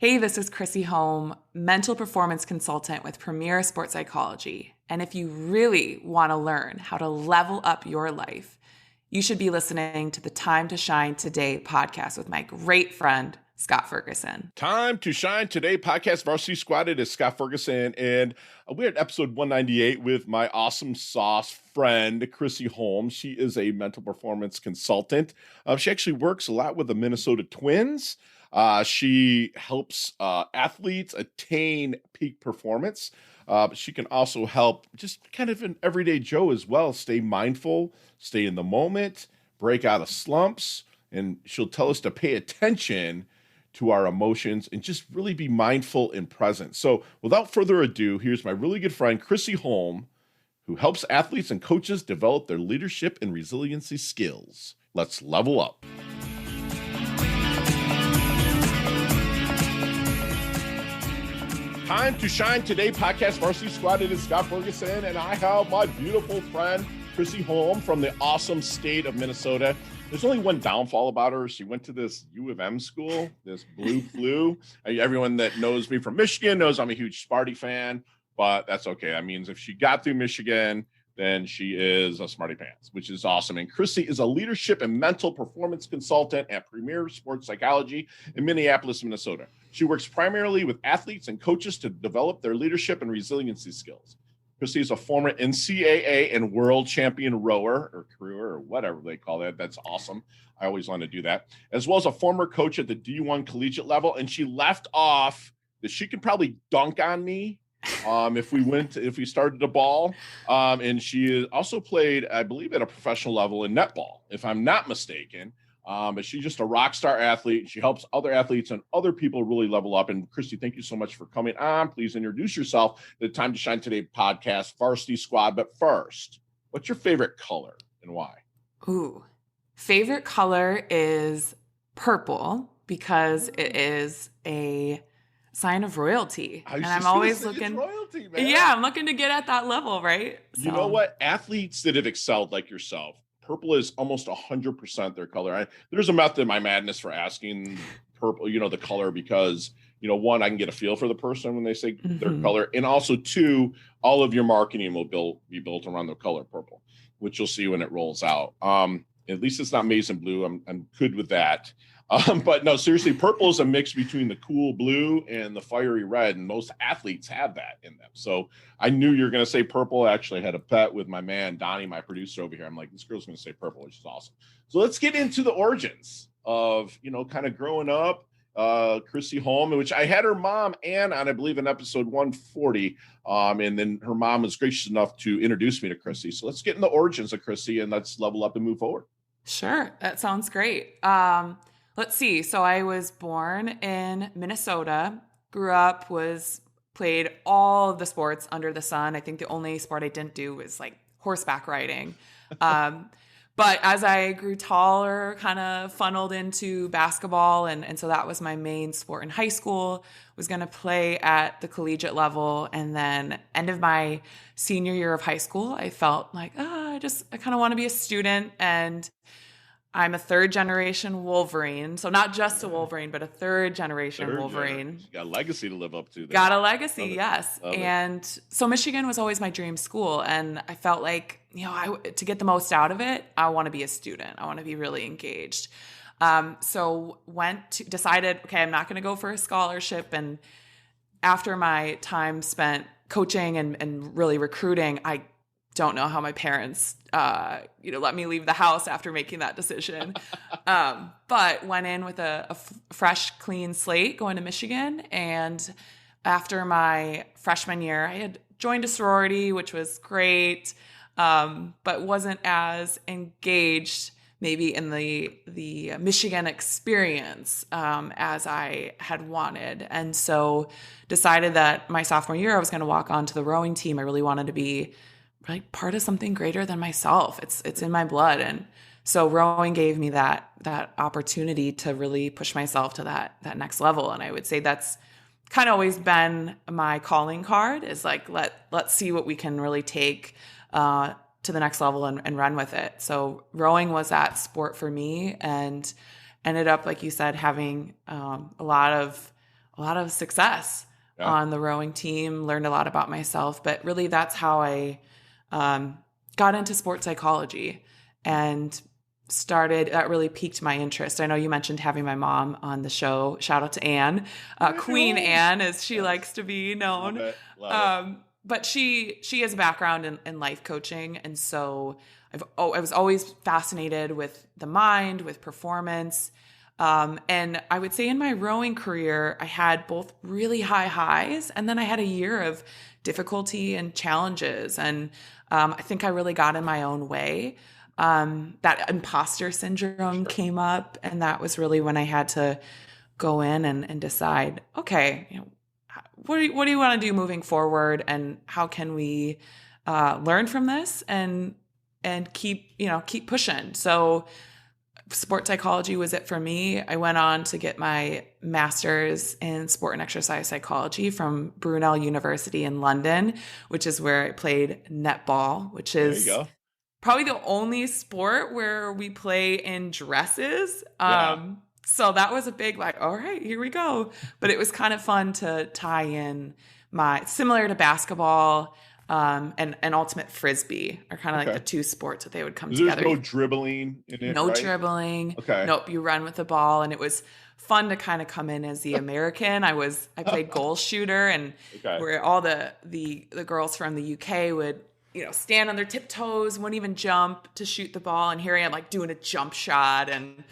Hey, this is Chrissy Holm, mental performance consultant with Premier Sports Psychology. And if you really want to learn how to level up your life, you should be listening to the Time to Shine Today podcast with my great friend, Scott Ferguson. Time to Shine Today podcast, Varsity Squad. It is Scott Ferguson, and we're at episode 198 with my awesome sauce friend, Chrissy Holm. She is a mental performance consultant. She actually works a lot with the Minnesota Twins. She helps athletes attain peak performance. But she can also help just kind of an everyday Joe as well, stay mindful, stay in the moment, break out of slumps, and she'll tell us to pay attention to our emotions and just really be mindful and present. So without further ado, here's my really good friend, Chrissy Holm, who helps athletes and coaches develop their leadership and resiliency skills. Let's level up. Time to Shine Today podcast, Varsity Squad. It is Scott Ferguson, and I have my beautiful friend, Chrissy Holm from the awesome state of Minnesota. There's only one downfall about her. She went to this U of M school, this Blue Flu. Everyone that knows me from Michigan knows I'm a huge Sparty fan, but that's okay. That means if she got through Michigan, then she is a smarty pants, which is awesome. And Chrissy is a leadership and mental performance consultant at Premier Sports Psychology in Minneapolis, Minnesota. She works primarily with athletes and coaches to develop their leadership and resiliency skills. Chrissy is a former NCAA and world champion rower or career or whatever they call that. That's awesome. I always want to do that. As well as a former coach at the D1 collegiate level. And she left off that she could probably dunk on me if we started the ball. And she also played, I believe, at a professional level in netball, if I'm not mistaken. But she's just a rock star athlete. She helps other athletes and other people really level up. And Christy, thank you so much for coming on. Please introduce yourself to the Time to Shine Today podcast, Varsity Squad. But first, what's your favorite color and why? Ooh, favorite color is purple because it is a sign of royalty. And I'm always looking, royalty, man. Yeah, I'm looking to get at that level, right? So. You know what? Athletes that have excelled like yourself, purple is almost 100% their color. There's a method in my madness for asking purple, the color, because, one, I can get a feel for the person when they say their color. And also, two, all of your marketing will be built around the color purple, which you'll see when it rolls out. At least it's not maize and blue. I'm good with that. But no, seriously, purple is a mix between the cool blue and the fiery red, and most athletes have that in them. So I knew you were going to say purple. I actually had a bet with my man, Donnie, my producer over here. I'm like, this girl's going to say purple, which is awesome. So let's get into the origins of, kind of growing up, Chrissy Holm, which I had her mom, Ann, on, I believe, in episode 140. And then her mom was gracious enough to introduce me to Chrissy. So let's get in the origins of Chrissy and let's level up and move forward. Sure. That sounds great. Let's see. So I was born in Minnesota, grew up, played all of the sports under the sun. I think the only sport I didn't do was like horseback riding. But as I grew taller, kind of funneled into basketball. And so that was my main sport in high school, was going to play at the collegiate level. And then end of my senior year of high school, I felt like, I kind of want to be a student. And I'm a third generation Wolverine. So not just a Wolverine, but a third generation Wolverine. You got a legacy to live up to. Got a legacy, yes. And so Michigan was always my dream school. And I felt like, to get the most out of it, I want to be a student. I want to be really engaged. So decided, okay, I'm not going to go for a scholarship. And after my time spent coaching and really recruiting, I don't know how my parents, let me leave the house after making that decision. But went in with a fresh, clean slate going to Michigan. And after my freshman year, I had joined a sorority, which was great, but wasn't as engaged maybe in the Michigan experience as I had wanted. And so decided that my sophomore year, I was going to walk onto the rowing team. I really wanted to be like part of something greater than myself. It's in my blood. And so rowing gave me that opportunity to really push myself to that next level. And I would say that's kind of always been my calling card, is like, let's see what we can really take to the next level and run with it. So rowing was that sport for me, and ended up, like you said, having a lot success Yeah. on the rowing team, learned a lot about myself, but really that's how I got into sports psychology and that really piqued my interest. I know you mentioned having my mom on the show. Shout out to Anne, Queen Anne, as she likes to be known. Love it. Love it. But she has a background in life coaching. And so I was always fascinated with the mind, with performance. And I would say in my rowing career, I had both really high highs, and then I had a year of difficulty and challenges. And I think I really got in my own way. That imposter syndrome came up, and that was really when I had to go in and decide, okay, what do you want to do moving forward, and how can we learn from this and keep pushing. So sports psychology was it for me. I went on to get my master's in sport and exercise psychology from Brunel University in London, which is where I played netball, which is There you go. probably the only sport where we play in dresses. Yeah. So that was a big, like, all right, here we go. But it was kind of fun to tie in similar to basketball, and ultimate frisbee are kind of like the two sports that they would come together. There's no dribbling in it, No right? dribbling. Okay. Nope, you run with the ball. And it was fun to kind of come in as the American. I played goal shooter, and where all the girls from the UK would, stand on their tiptoes, wouldn't even jump to shoot the ball. And here I am, like, doing a jump shot and,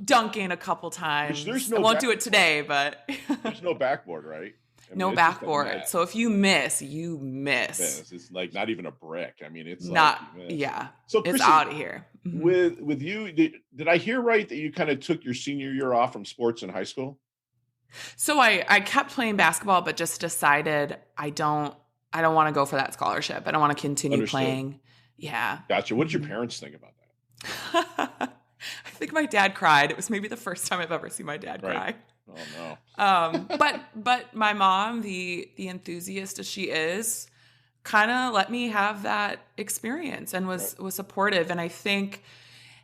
dunking a couple times. I won't do it today, but there's no backboard, right? I mean, no backboard. So if you miss, you miss. It's like not even a brick. I mean, it's not, like yeah. So Chrissy, it's out of here. With you, did I hear right that you kind of took your senior year off from sports in high school? So I kept playing basketball, but just decided I don't want to go for that scholarship. I don't want to continue playing. Yeah. Gotcha. What did your parents think about that? I think my dad cried. It was maybe the first time I've ever seen my dad cry. Oh no. But my mom, the enthusiast as she is, kind of let me have that experience and was supportive. And I think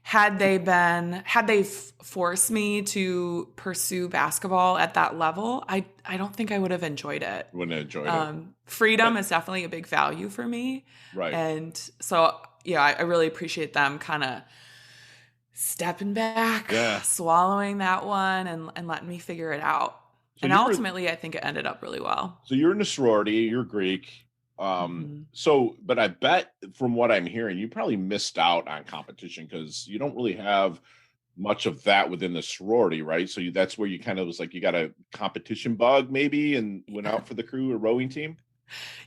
had they forced me to pursue basketball at that level, I don't think I would have enjoyed it. Wouldn't have enjoyed it. Freedom is definitely a big value for me. Right. And so, yeah, I really appreciate them kind of stepping back, swallowing that one and letting me figure it out. So and ultimately, I think it ended up really well. So you're in a sorority, you're Greek. So, but I bet from what I'm hearing, you probably missed out on competition because you don't really have much of that within the sorority, right? So that's where you kind of was like, you got a competition bug maybe and went out for the crew or rowing team.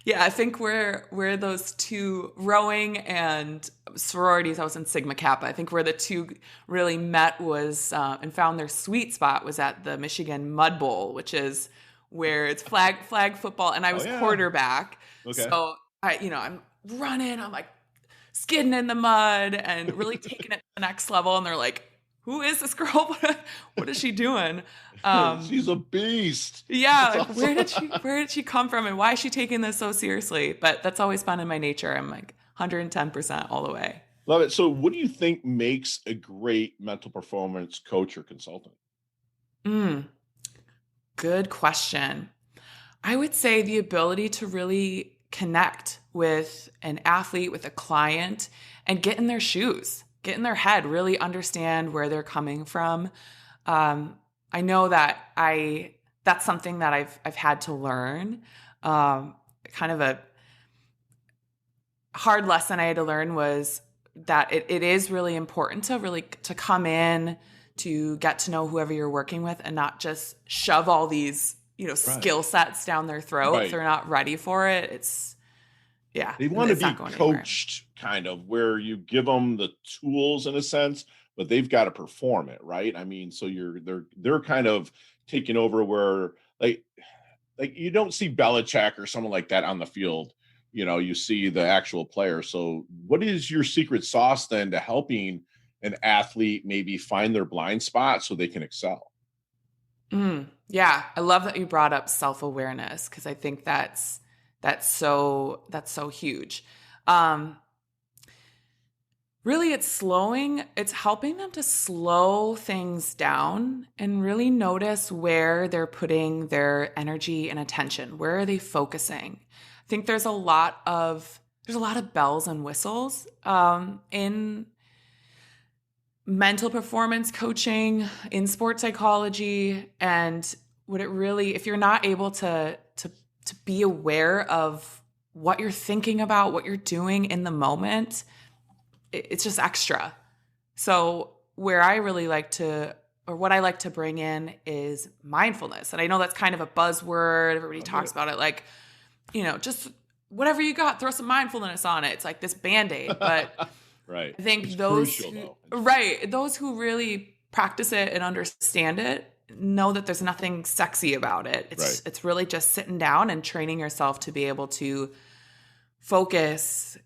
Yeah, I think where those two, rowing and sororities, I was in Sigma Kappa. I think where the two really met was and found their sweet spot was at the Michigan Mud Bowl, which is where it's flag football, and I was quarterback. Okay. So I'm running, I'm like skidding in the mud and really taking it to the next level. And they're like, who is this girl? What is she doing? She's a beast. Yeah. Like, awesome. Where did she come from? And why is she taking this so seriously? But that's always fun in my nature. I'm like 110% all the way. Love it. So what do you think makes a great mental performance coach or consultant? Good question. I would say the ability to really connect with an athlete, with a client, and get in their shoes, get in their head, really understand where they're coming from. I know that that's something that I've had to learn. Kind of a hard lesson I had to learn was that it is really important to come in, to get to know whoever you're working with and not just shove all these skill sets down their throat. If they're not ready for it, they want to be coached kind of where you give them the tools in a sense, but they've got to perform it. Right. I mean, so they're kind of taking over where like you don't see Belichick or someone like that on the field. You see the actual player. So what is your secret sauce then to helping an athlete maybe find their blind spot so they can excel? Yeah. I love that you brought up self-awareness because I think that's so huge. Really, it's helping them to slow things down and really notice where they're putting their energy and attention. Where are they focusing? I think there's a lot of bells and whistles in mental performance coaching, in sports psychology, and if you're not able to be aware of what you're thinking about, what you're doing in the moment, it's just extra. So where I really like to, or what I like to bring in is mindfulness. And I know that's kind of a buzzword. Everybody talks about it like, just whatever you got, throw some mindfulness on it. It's like this Band-Aid. But Right. I think It's those crucial, those who really practice it and understand it know that there's nothing sexy about it. It's really just sitting down and training yourself to be able to focus,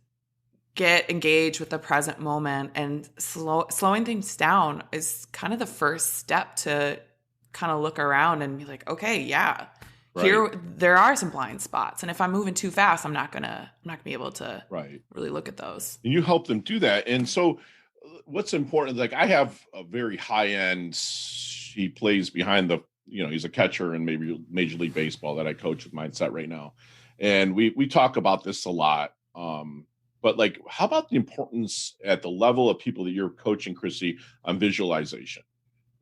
get engaged with the present moment, and slowing things down is kind of the first step to kind of look around and be like, okay, yeah, here there are some blind spots, and if I'm moving too fast, I'm not gonna be able to really look at those. And you help them do that. And so what's important, like I have a very high end, he plays behind the, he's a catcher in maybe Major League Baseball that I coach with Mindset right now. And we talk about this a lot. But like, how about the importance at the level of people that you're coaching, Chrissy, on visualization?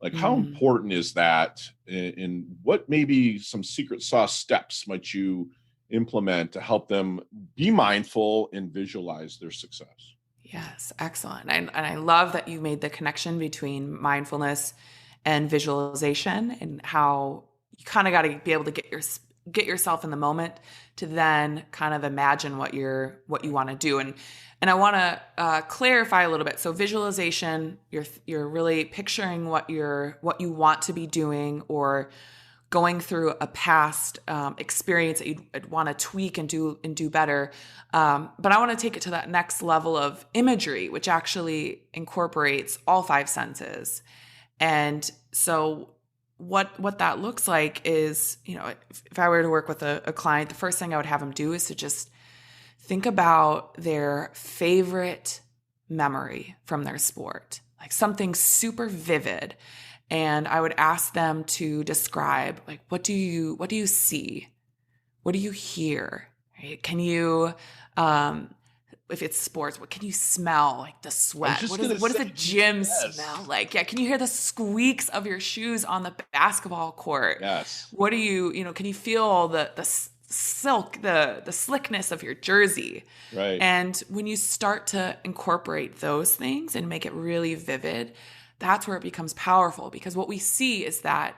Like, how important is that? And what maybe some secret sauce steps might you implement to help them be mindful and visualize their success? Yes, excellent. And I love that you made the connection between mindfulness and visualization, and how you kind of got to be able to get yourself in the moment to then kind of imagine what you want to do. And I want to clarify a little bit. So visualization, you're really picturing what you want to be doing, or going through a past experience that you'd want to tweak and do better. But I want to take it to that next level of imagery, which actually incorporates all five senses. And so what that looks like is, if I were to work with a client, the first thing I would have them do is to just think about their favorite memory from their sport, like something super vivid. And I would ask them to describe, like, what do you see? What do you hear? Right? Can you, if it's sports, what can you smell? Like the sweat. What does the gym smell like? Yeah. Can you hear the squeaks of your shoes on the basketball court? Yes. What do can you feel the silk, the slickness of your jersey? Right. And when you start to incorporate those things and make it really vivid, that's where it becomes powerful, because what we see is that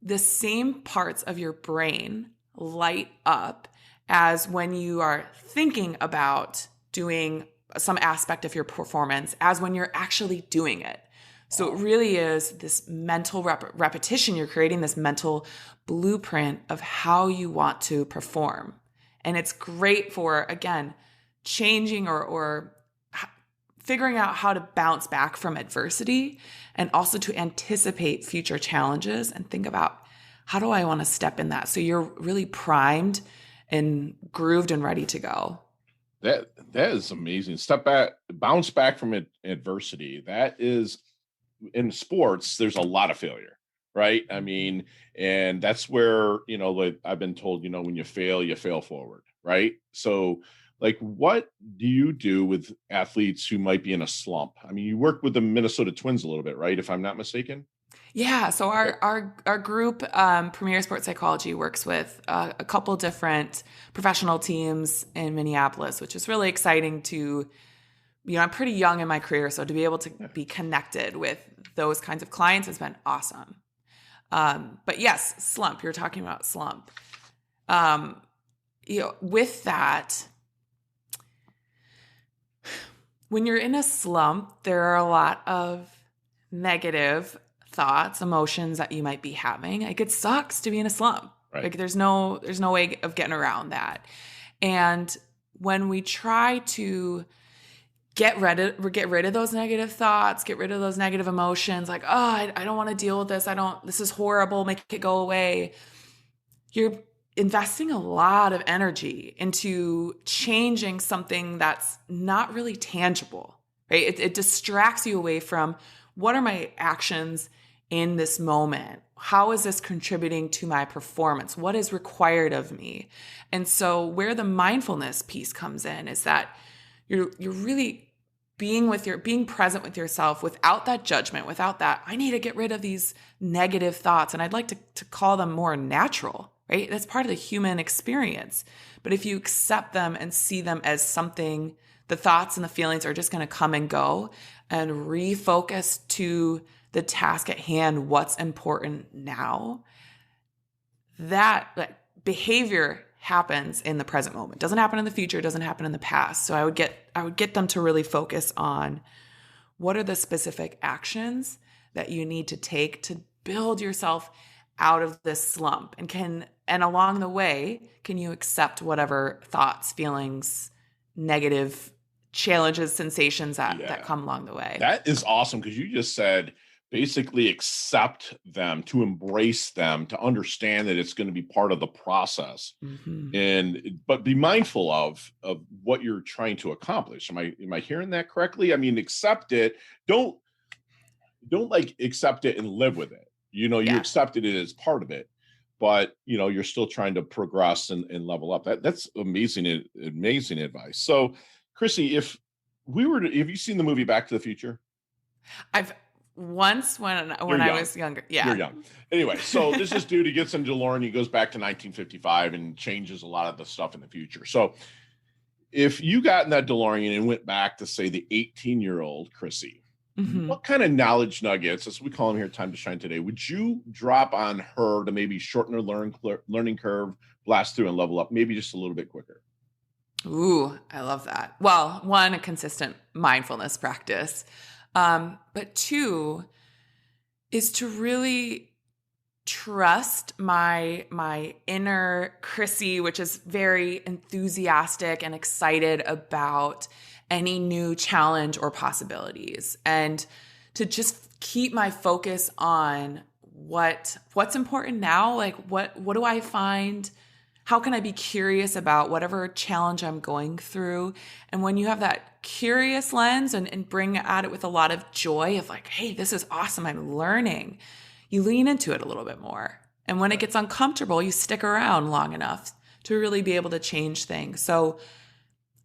the same parts of your brain light up as when you are thinking about doing some aspect of your performance as when you're actually doing it. So it really is this mental repetition. You're creating this mental blueprint of how you want to perform. And it's great for, again, changing or figuring out how to bounce back from adversity, and also to anticipate future challenges and think about, how do I want to step in that? So you're really primed and grooved and ready to go. That is amazing. Step back, bounce back from adversity. That is, in sports, there's a lot of failure, right? I mean, and that's where, like I've been told, when you fail forward, right? So like, what do you do with athletes who might be in a slump? I mean, you work with the Minnesota Twins a little bit, right? If I'm not mistaken. Yeah. So our group, Premier Sports Psychology, works with a couple different professional teams in Minneapolis, which is really exciting to, I'm pretty young in my career, so to be able to be connected with those kinds of clients has been awesome. But yes, slump, you're talking about slump. With that, when you're in a slump, there are a lot of negative thoughts, emotions that you might be having. Like, it sucks to be in a slump. Right. Like there's no way of getting around that. And when we try to get rid of those negative thoughts, get rid of those negative emotions, like, oh, I don't want to deal with this. This is horrible. Make it go away. You're investing a lot of energy into changing something that's not really tangible. right? It distracts you away from what are my actions in this moment? How is this contributing to my performance? What is required of me? And so where the mindfulness piece comes in is that you're really being present with yourself without that judgment, without that, I need to get rid of these negative thoughts. And I'd like to call them more natural, right? That's part of the human experience. But if you accept them and see them as something, the thoughts and the feelings are just going to come and go, and refocus to the task at hand, what's important now, that behavior happens in the present moment. Doesn't happen in the future, doesn't happen in the past. So I would get them to really focus on what are the specific actions that you need to take to build yourself out of this slump, and along the way, can you accept whatever thoughts, feelings, negative challenges, sensations that come along the way. That is awesome, because you just said basically accept them, to embrace them, to understand that it's going to be part of the process, but be mindful of what you're trying to accomplish. Am I hearing that correctly? I mean, accept it. Don't like accept it and live with it. You accepted it as part of it, but you're still trying to progress and level up. That's amazing advice. So, Chrissy, have you seen the movie Back to the Future? I've once when I was younger. Yeah. You're young. Anyway, so there's this dude, he gets in DeLorean, he goes back to 1955 and changes a lot of the stuff in the future. So if you got in that DeLorean and went back to, say, the 18-year-old Chrissy, what kind of knowledge nuggets, as we call them here, Time to Shine Today, would you drop on her to maybe shorten her learning curve, blast through and level up, maybe just a little bit quicker? Ooh, I love that. Well, one, a consistent mindfulness practice. But two is to really trust my inner Chrissy, which is very enthusiastic and excited about any new challenge or possibilities, and to just keep my focus on what's important now. Like what do I find? How can I be curious about whatever challenge I'm going through? And when you have that curious lens and bring at it with a lot of joy of like, hey, this is awesome, I'm learning, you lean into it a little bit more. And when it gets uncomfortable, you stick around long enough to really be able to change things. So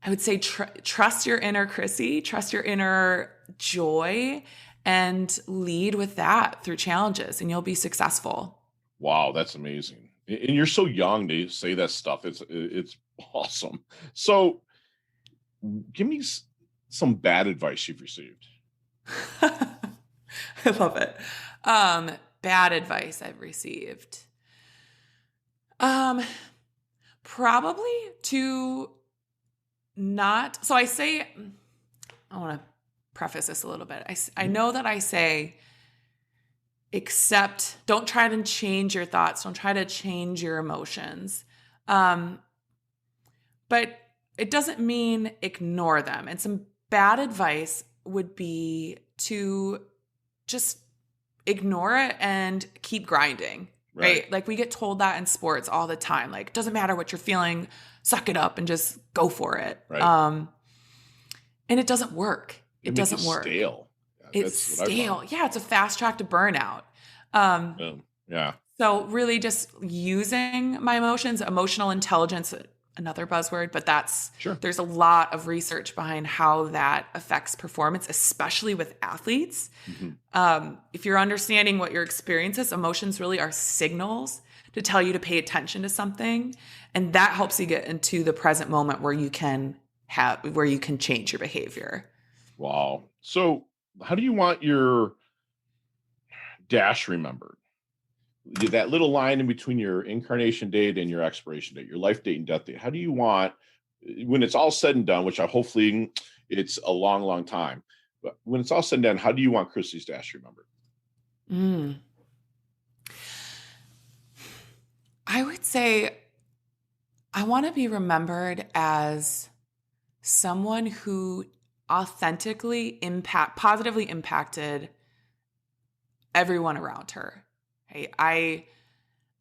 I would say trust your inner Chrissy, trust your inner joy, and lead with that through challenges, and you'll be successful. Wow, that's amazing. And you're so young to say that stuff. It's awesome. So give me some bad advice you've received. I love it. Bad advice I've received. Probably to not. So I want to preface this a little bit. I know that I say, don't try to change your thoughts. Don't try to change your emotions. But it doesn't mean ignore them. And some bad advice would be to just ignore it and keep grinding, right? Like we get told that in sports all the time. Like, it doesn't matter what you're feeling, suck it up and just go for it. Right. And it doesn't work. It doesn't work. Stale. It's stale. Yeah, it's a fast track to burnout. Yeah. So really just using my emotions, emotional intelligence, another buzzword, but there's a lot of research behind how that affects performance, especially with athletes. If you're understanding what your experience is, emotions really are signals to tell you to pay attention to something. And that helps you get into the present moment where you can change your behavior. Wow. So how do you want your dash remembered? That little line in between your incarnation date and your expiration date, your life date and death date. How do you want, when it's all said and done, which hopefully it's a long, long time, but when it's all said and done, how do you want Chrissy's dash remembered? I would say I want to be remembered as someone who authentically positively impacted everyone around her. I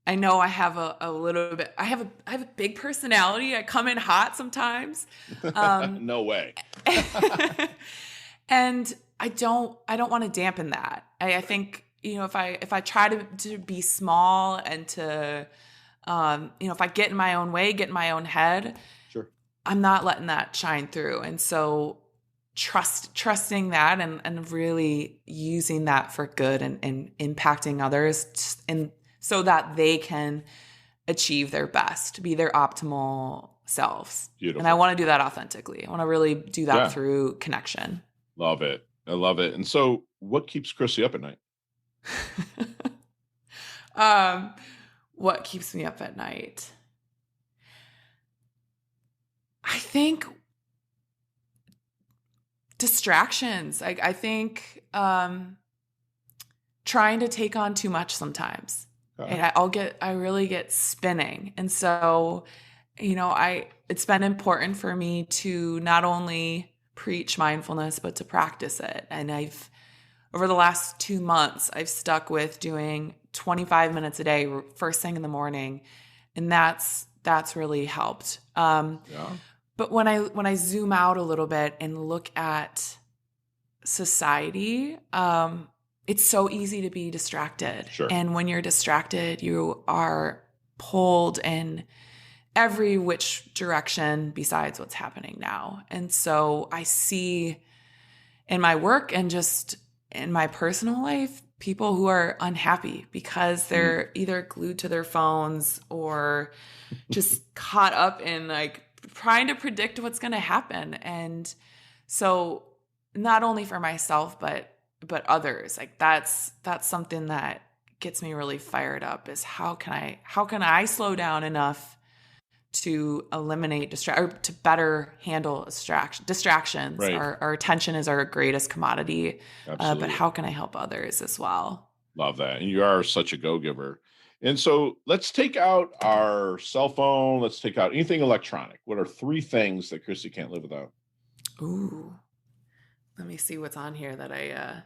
know I have a little bit, I have a big personality. I come in hot sometimes. No way. And I don't want to dampen that. I think, if I try to be small and to, if I get in my own way, get in my own head, Sure. I'm not letting that shine through. And so trusting that and really using that for good and impacting others and so that they can achieve their best, be their optimal selves. Beautiful. And I want to do that authentically. I want to really do that through connection. Love it. I love it. And so what keeps Chrissy up at night? What keeps me up at night? I think distractions. I think trying to take on too much sometimes. And I really get spinning. And so, it's been important for me to not only preach mindfulness, but to practice it. And over the last 2 months, I've stuck with doing 25 minutes a day, first thing in the morning. And that's really helped. But when I zoom out a little bit and look at society, it's so easy to be distracted. Sure. And when you're distracted, you are pulled in every which direction besides what's happening now. And so I see in my work and just in my personal life, people who are unhappy because they're either glued to their phones or just caught up in like trying to predict what's going to happen. And so not only for myself, but others, like that's something that gets me really fired up is how can I slow down enough to eliminate or to better handle distractions. Right. Our attention is our greatest commodity, but how can I help others as well? Love that. And you are such a go-giver. And so let's take out our cell phone. Let's take out anything electronic. What are 3 things that Chrissy can't live without? Ooh, let me see what's on here that I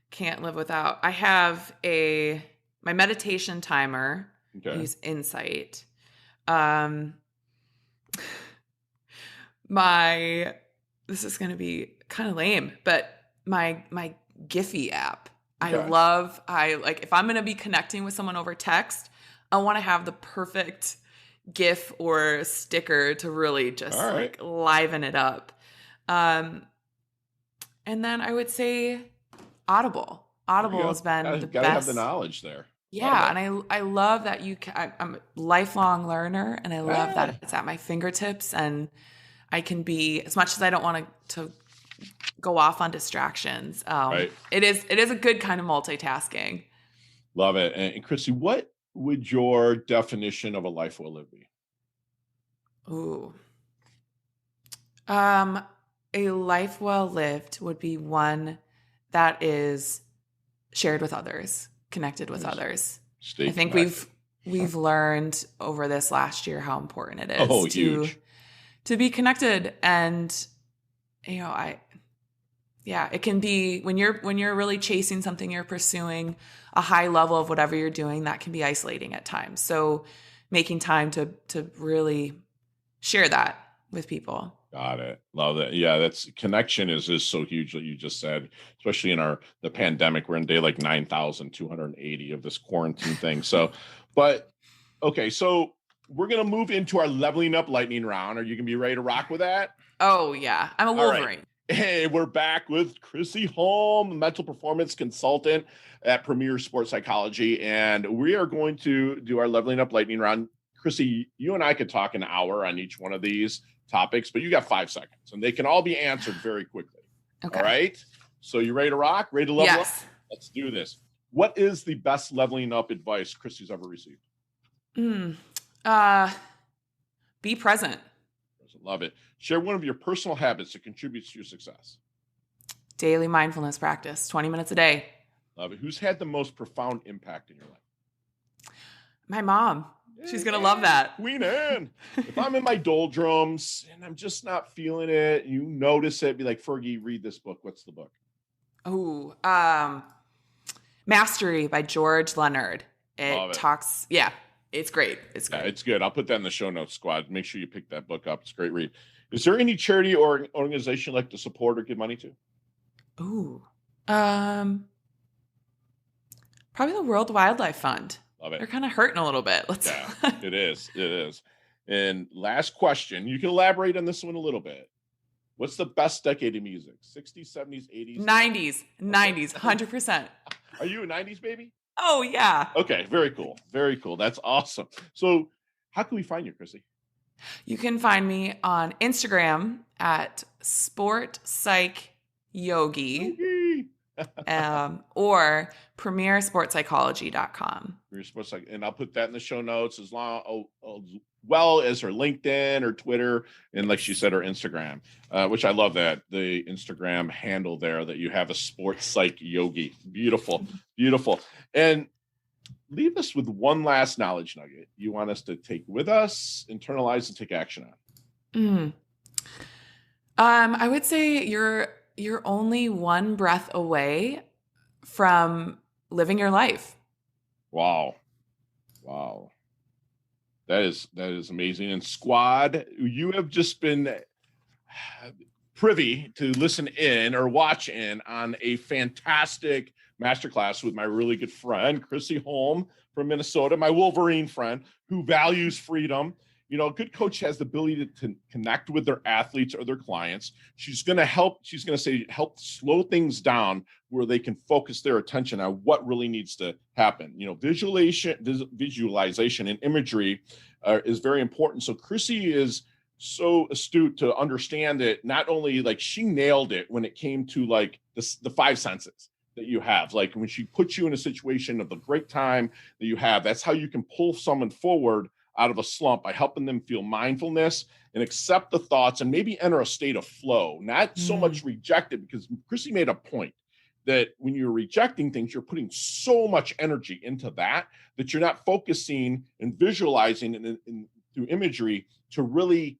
can't live without. I have my meditation timer. I use Insight. This is going to be kind of lame, but my Giphy app. Okay. I like if I'm going to be connecting with someone over text, I want to have the perfect GIF or sticker to really just like liven it up. And then I would say Audible. Audible has been the best. Gotta have the knowledge there. Yeah, and I love that I'm a lifelong learner, and I love that it's at my fingertips, and I can be, as much as I don't want to go off on distractions, it is a good kind of multitasking. Love it. And Chrissy, what would your definition of a life well lived be? Ooh. A life well lived would be one that is shared with others, connected with others. I think we've learned over this last year how important it is to be connected. And it can be when you're really chasing something, you're pursuing a high level of whatever you're doing, that can be isolating at times. So making time to really share that with people. Got it. Love that. Yeah, that's connection is so huge what you just said, especially in the pandemic. We're in day like 9,280 of this quarantine thing. So, but okay, so we're gonna move into our leveling up lightning round. Are you gonna be ready to rock with that? Oh yeah, I'm a Wolverine. Right. Hey, we're back with Chrissy Holm, mental performance consultant at Premier Sports Psychology, and we are going to do our leveling up lightning round. Chrissy, you and I could talk an hour on each one of these topics, but you got 5 seconds and they can all be answered very quickly. Okay. All right. So you ready to rock? Ready to level up? Let's do this. What is the best leveling up advice Chrissy's ever received? Be present. Love it. Share one of your personal habits that contributes to your success. Daily mindfulness practice, 20 minutes a day. Love it. Who's had the most profound impact in your life? My mom. She's going to love that. Queen Anne. If I'm in my doldrums and I'm just not feeling it, you notice it, be like, Fergie, read this book. What's the book? Oh, Mastery by George Leonard. It talks, it's great. It's great. Yeah, it's good. I'll put that in the show notes, squad. Make sure you pick that book up. It's a great read. Is there any charity or organization you'd like to support or give money to? Ooh. Probably the World Wildlife Fund. Love it. They're kind of hurting a little bit. Yeah, it is. It is. And last question, you can elaborate on this one a little bit. What's the best decade of music? 60s, 70s, 80s? 90s. 90s. 100%. Are you a 90s baby? Oh, yeah. Okay, very cool. Very cool. That's awesome. So how can we find you, Chrissy? You can find me on Instagram at sportpsychyogi or premiersportpsychology.com. And I'll put that in the show notes as well as her LinkedIn or Twitter. And like she said, her Instagram, which I love that the Instagram handle there that you have a sports psych yogi. Beautiful, beautiful. And leave us with one last knowledge nugget you want us to take with us, internalize, and take action on. I would say you're only one breath away from living your life. Wow. That is amazing. And squad, you have just been privy to listen in or watch in on a fantastic masterclass with my really good friend, Chrissy Holm from Minnesota, my Wolverine friend who values freedom. You know, a good coach has the ability to connect with their athletes or their clients. She's going to help slow things down where they can focus their attention on what really needs to happen. You know, visualization and imagery is very important. So Chrissy is so astute to understand that not only like she nailed it when it came to like the five senses that you have, like when she puts you in a situation of the great time that you have, that's how you can pull someone forward out of a slump by helping them feel mindfulness and accept the thoughts and maybe enter a state of flow, not so much reject it, because Chrissy made a point that when you're rejecting things, you're putting so much energy into that you're not focusing and visualizing in through imagery to really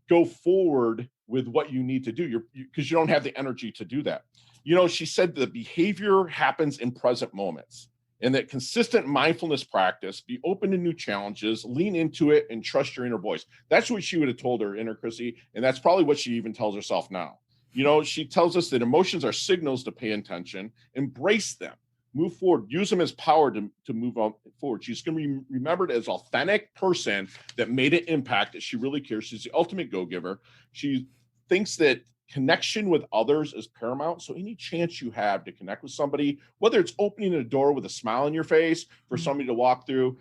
go forward with what you need to do, because you don't have the energy to do that. You know, she said the behavior happens in present moments. And that consistent mindfulness practice, be open to new challenges, lean into it, and trust your inner voice. That's what she would have told her inner Chrissy. And that's probably what she even tells herself now. You know, she tells us that emotions are signals to pay attention, embrace them, move forward, use them as power to move on forward. She's going to be remembered as an authentic person that made an impact, that she really cares. She's the ultimate go-giver. She thinks that connection with others is paramount. So any chance you have to connect with somebody, whether it's opening a door with a smile on your face for somebody to walk through,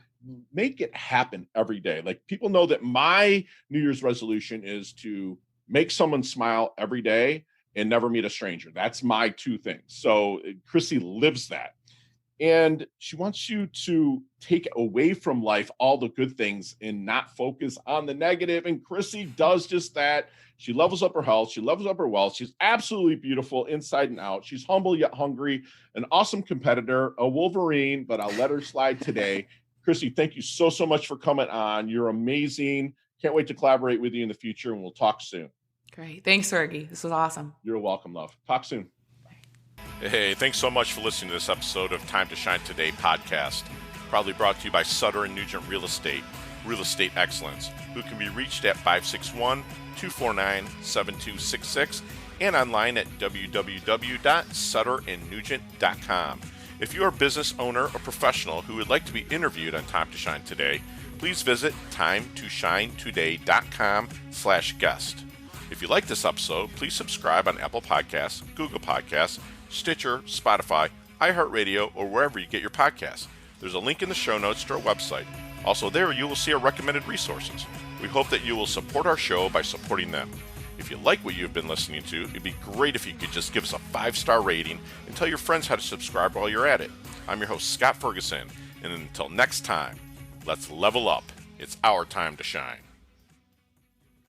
make it happen every day. Like, people know that my New Year's resolution is to make someone smile every day and never meet a stranger. That's my two things. So Chrissy lives that. And she wants you to take away from life all the good things and not focus on the negative. And Chrissy does just that. She levels up her health. She levels up her wealth. She's absolutely beautiful inside and out. She's humble yet hungry, an awesome competitor, a Wolverine, but I'll let her slide today. Chrissy, thank you so much for coming on. You're amazing. Can't wait to collaborate with you in the future, and we'll talk soon. Great. Thanks, Fergie. This was awesome. You're welcome, love. Talk soon. Hey, thanks so much for listening to this episode of Time to Shine Today podcast, proudly brought to you by Sutter & Nugent Real Estate Excellence, who can be reached at 561-249-7266 and online at www.sutterandnugent.com. If you are a business owner or professional who would like to be interviewed on Time to Shine Today, please visit timetoshinetoday.com/guest. If you like this episode, please subscribe on Apple Podcasts, Google Podcasts, Stitcher, Spotify, iHeartRadio, or wherever you get your podcasts. There's a link in the show notes to our website. Also there, you will see our recommended resources. We hope that you will support our show by supporting them. If you like what you've been listening to, it'd be great if you could just give us a 5-star rating and tell your friends how to subscribe while you're at it. I'm your host, Scott Ferguson, and until next time, let's level up. It's our time to shine.